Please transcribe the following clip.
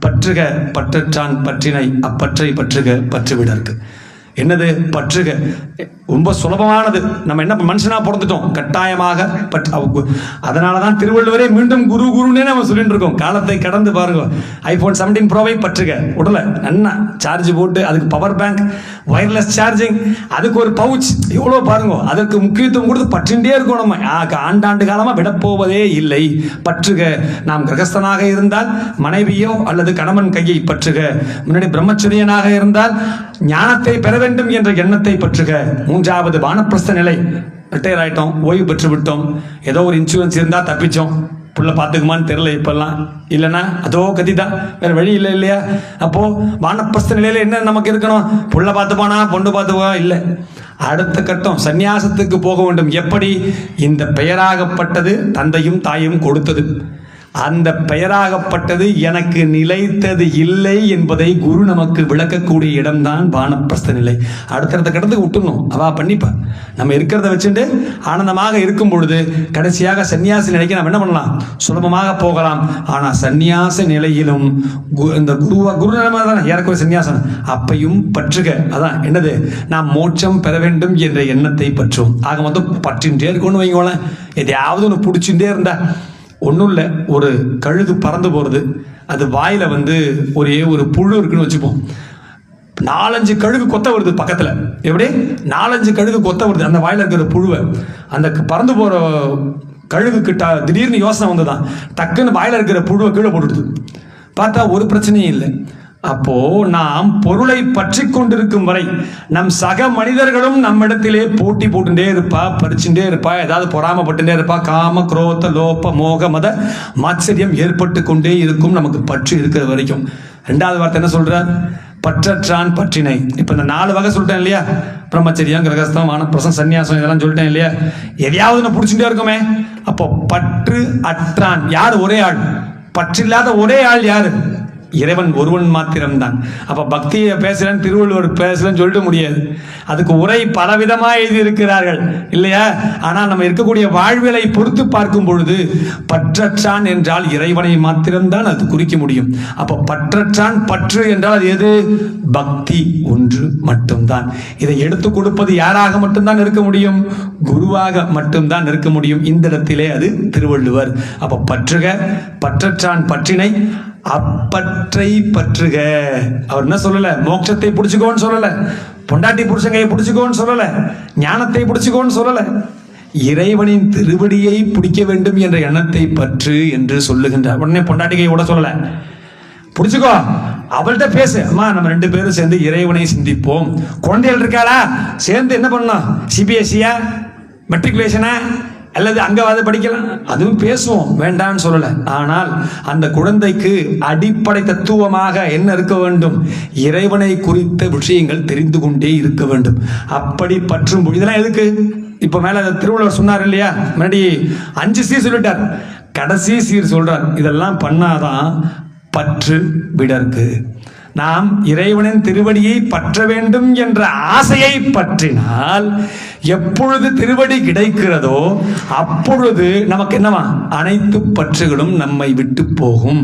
பற்றுக பற்றற்றான் பற்றினை அப்பற்றை பற்றுக பற்றுவிடற்கு. என்னது பற்றுக? ரொம்ப சுலபமானது. நம்ம என்ன மனுஷனா பிறந்துட்டோம், கட்டாயமாக அதனாலதான் திருவள்ளுவரே மீண்டும் குரு குருன்னே நம்ம சொல்லிட்டு இருக்கோம். காலத்தை கடந்து பாருங்க. ஐபோன் 17 ப்ரோவை பற்றுக. உடல நல்லா சார்ஜ் போட்டு அதுக்கு பவர் பேங்க், வயர்லெஸ் சார்ஜிங், அதுக்கு ஒரு பவுச், எவ்வளோ பாருங்க. அதற்கு முக்கியத்துவம் கொடுத்து பற்றின்றே இருக்கோம். நம்ம ஆண்டாண்டு காலமா விடப்போவதே இல்லை. பற்றுக. நாம் கிரகஸ்தனாக இருந்தால் மனைவியோ அல்லது கணவன் கையை பற்றுக. முன்னாடி பிரம்மச்சரியனாக இருந்தால் ஞானத்தை பெற வேண்டும் என்ற எண்ணத்தை பற்றுக. மூன்றாவது வானப்பிரஸ்த நிலை. ரிட்டையர் ஆயிட்டோம், ஓய்வு பெற்று விட்டோம், ஏதோ ஒரு இன்சூரன்ஸ் இருந்தா தப்பிச்சோம், புள்ள பார்த்துக்குமான்னு தெரியல இப்பெல்லாம், இல்லைன்னா அதோ கதிதான், வேற வழி இல்லை இல்லையா? அப்போ வானப்பிரஸ்த நிலையில என்ன நமக்கு இருக்கணும்? புள்ள பார்த்துப்பானா, பொண்ணு பார்த்துப்பா இல்லை. அடுத்த கட்டம் சந்நியாசத்துக்கு போக வேண்டும். எப்படி? இந்த பெயராகப்பட்டது தந்தையும் தாயும் கொடுத்தது, அந்த பெயராகப்பட்டது எனக்கு நிலைத்தது இல்லை என்பதை குரு நமக்கு விளக்கக்கூடிய இடம்தான் வானப்பிரஸ்த நிலை. அடுத்தடுத்த கடத்துக்கு விட்டுணும், அவா பண்ணிப்பா. நம்ம இருக்கிறத வச்சுட்டு ஆனந்தமாக இருக்கும் பொழுது கடைசியாக சன்னியாசி நிலைக்கு நம்ம என்ன பண்ணலாம்? சுலபமாக போகலாம். ஆனா சன்னியாச நிலையிலும் இந்த குரு ஏறக்குறை சன்னியாசம் அப்பையும் பற்றுக. அதான் என்னது? நாம் மோட்சம் பெற வேண்டும் என்ற எண்ணத்தை பற்றும். ஆக மொத்தம் பற்றின்றே இருக்கணும்னு வைங்களேன். எதையாவது ஒன்று பிடிச்சுட்டே இருந்தா ஒன்றும் இல்லை. ஒரு கழுகு பறந்து போகிறது, அது வாயில் ஒரே ஒரு புழு இருக்குன்னு வச்சுப்போம். 4-5 கழுகு கொத்த வருது பக்கத்தில். எப்படி? 4-5 கழுகு கொத்த வருது அந்த வாயில் இருக்கிற புழுவை. அந்த பறந்து போகிற கழுகு கிட்ட திடீர்னு யோசனை வந்துதான், டக்குன்னு வாயில் இருக்கிற புழுவை கீழே போட்டுடுது. பார்த்தா ஒரு பிரச்சனையும் இல்லை. அப்போ நாம் பொருளை பற்றி கொண்டிருக்கும் வரை நம் சக மனிதர்களும் நம்மிடத்திலே போட்டி போட்டுட்டே இருப்பா, பறிச்சுட்டே இருப்பா, ஏதாவது பொறாமப்பட்டுட்டே இருப்பா. காம குரோத லோப மோக மத மாச்சரியம் ஏற்பட்டு கொண்டே இருக்கும் நமக்கு பற்று இருக்கிற வரைக்கும். 2வது வார்த்தை என்ன சொல்றார்? பற்றற்றான் பற்றினை. இப்ப இந்த 4 வகை சொல்லிட்டேன் இல்லையா? பிரம்மச்சரியம், கிரகஸ்தம், வானப்பிரஸ்தம், சன்னியாசம், இதெல்லாம் சொல்லிட்டேன் இல்லையா? எதையாவது நான் பிடிச்சுட்டே இருக்குமே. அப்போ பற்று அற்றான் யார்? ஒரே ஆள். பற்றில்லாத ஒரே ஆள் யாரு? இறைவன் ஒருவன் மாத்திரம்தான். அப்ப பக்தியை பேசுறேன், திருவள்ளுவர் பேசுறேன்னு சொல்லிட்டு முடியாது. அதுக்கு உரை பலவிதமா எழுதி இருக்கிறார்கள் இல்லையா? ஆனால் நம்ம இருக்கக்கூடிய வாழ்வியலை பொறுத்து பார்க்கும் பொழுது பற்றற்றான் என்றால் இறைவனை மாத்திரம்தான் அது குறிக்க முடியும். அப்ப பற்றற்றான் பற்று என்றால் அது எது? பக்தி ஒன்று மட்டும்தான். இதை எடுத்து கொடுப்பது யாராக மட்டும்தான் இருக்க முடியும்? குருவாக மட்டும்தான் இருக்க முடியும். இந்த இடத்திலே அது திருவள்ளுவர். அப்ப பற்றுக, பற்றற்றான் பற்றினை அப்பற்றை பற்றுக. அவர் என்ன சொல்லல? மோட்சத்தை பிடிச்சுக்கோன்னு சொல்லல, பொண்டாட்டி புருஷங்கையை பிடிச்சுக்கோன்னு சொல்லல, ஞானத்தை பிடிச்சுக்கோன்னு சொல்லல, இறைவனின் திருவடியை பிடிக்க வேண்டும் என்ற எண்ணத்தை பற்று என்று சொல்லுகின்றார். உடனே பொண்டாட்டிகை கூட சொல்லல, பிடிச்சுக்கோ, அவள்கிட்ட பேசு. அம்மா நம்ம 2 பேரும் சேர்ந்து இறைவனை சிந்திப்போம். குழந்தைகள் இருக்காளா? சேர்ந்து என்ன பண்ணலாம்? சிபிஎஸ்சியா, மெட்ரிகுலேஷனா, அல்லது அங்கவாது படிக்கலாம், அதுவும் பேசுவோம், வேண்டான்னு சொல்லல. ஆனால் அந்த குழந்தைக்கு அடிப்படை தத்துவமாக என்ன இருக்க வேண்டும்? இறைவனை குறித்த விஷயங்கள் தெரிந்து கொண்டே இருக்க வேண்டும். அப்படி பற்றும் இதெல்லாம் எதுக்கு? இப்ப மேல திருவள்ளுவர் சொன்னார் இல்லையா? முன்னாடி 5 சீர் சொல்லிட்டார், கடைசி சீர் சொல்றார். இதெல்லாம் பண்ணாதான் பற்று விடற்கு. நாம் இறைவனின் திருவடியை பற்ற வேண்டும் என்ற ஆசையை பற்றினால் எப்பொழுது திருவடி கிடைக்கிறதோ அப்பொழுது நமக்கு என்னவா? அனைத்து பற்றுகளும் நம்மை விட்டு போகும்.